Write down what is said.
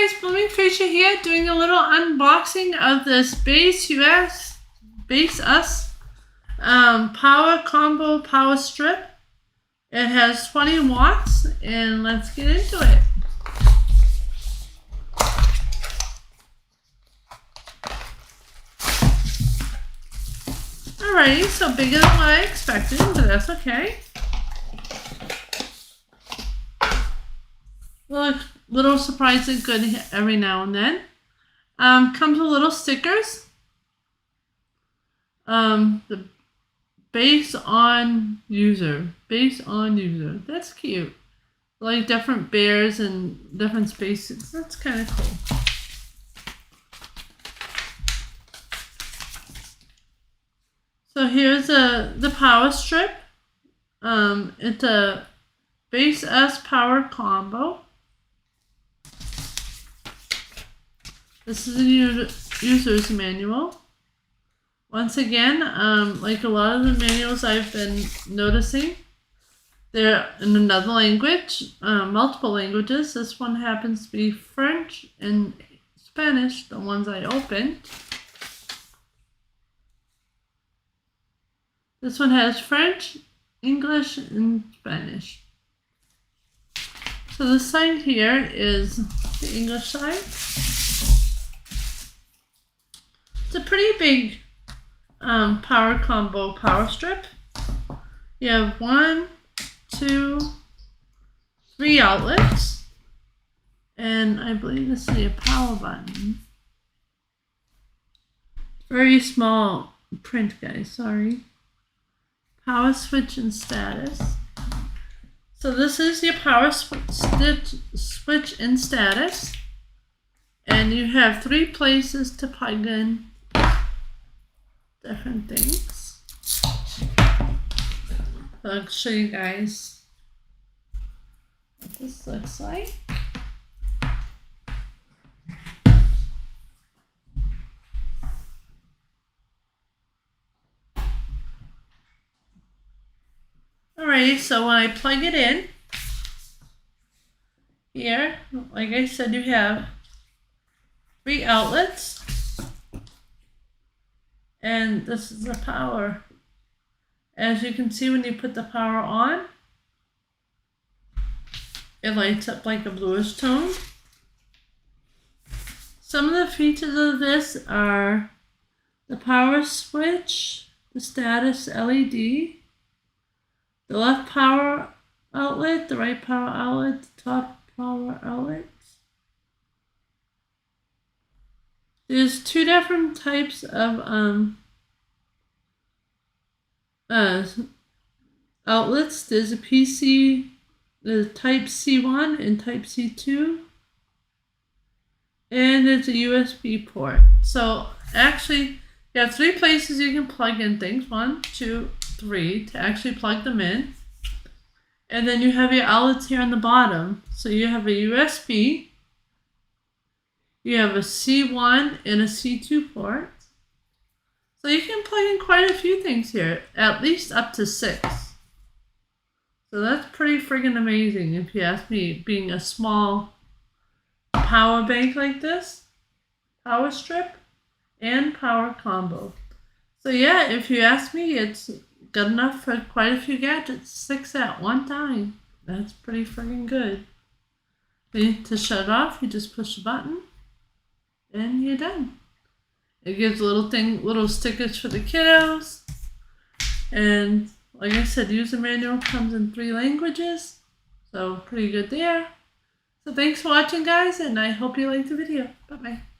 guys, Blooming Fisher here, doing a little unboxing of this Baseus power combo power strip. It has 20 watts, and let's get into it. Alrighty, so bigger than what I expected, but that's okay. Little surprising good every now and then. Comes with little stickers. The base on user. That's cute. Like different bears and different spaces. That's kind of cool. So here's the power strip. It's a Baseus power combo. This is a user's manual. Once again, like a lot of the manuals I've been noticing, they're in another language, multiple languages. This one happens to be French and Spanish, the ones I opened. This one has French, English, and Spanish. So the side here is the English side. It's a pretty big power combo power strip. You have 1, 2, 3 outlets, and I believe this is a power button. Very small print, guys, sorry. Power switch and status. So this is your power switch and status, and you have 3 places to plug in different things. I'll show you guys what this looks like. Alrighty, so when I plug it in, here, like I said, you have 3 outlets. And this is the power. As you can see, when you put the power on, it lights up like a bluish tone. Some of the features of this are the power switch, the status LED, the left power outlet, the right power outlet, the top power outlet. There's 2 different types of outlets. There's a there's type C1 and type C2, and there's a USB port. So actually, you have 3 places you can plug in things. 1, 2, 3 to actually plug them in, and then you have your outlets here on the bottom. So you have a USB. You have a C1 and a C2 port. So you can plug in quite a few things here, at least up to 6. So that's pretty friggin' amazing if you ask me, being a small power bank like this, power strip, and power combo. So yeah, if you ask me, it's good enough for quite a few gadgets, 6 at one time. That's pretty friggin' good. To shut it off, you just push the button, and you're done. It gives little stickers for the kiddos. And like I said, user manual comes in 3 languages. So pretty good there. So thanks for watching, guys, and I hope you liked the video. Bye-bye.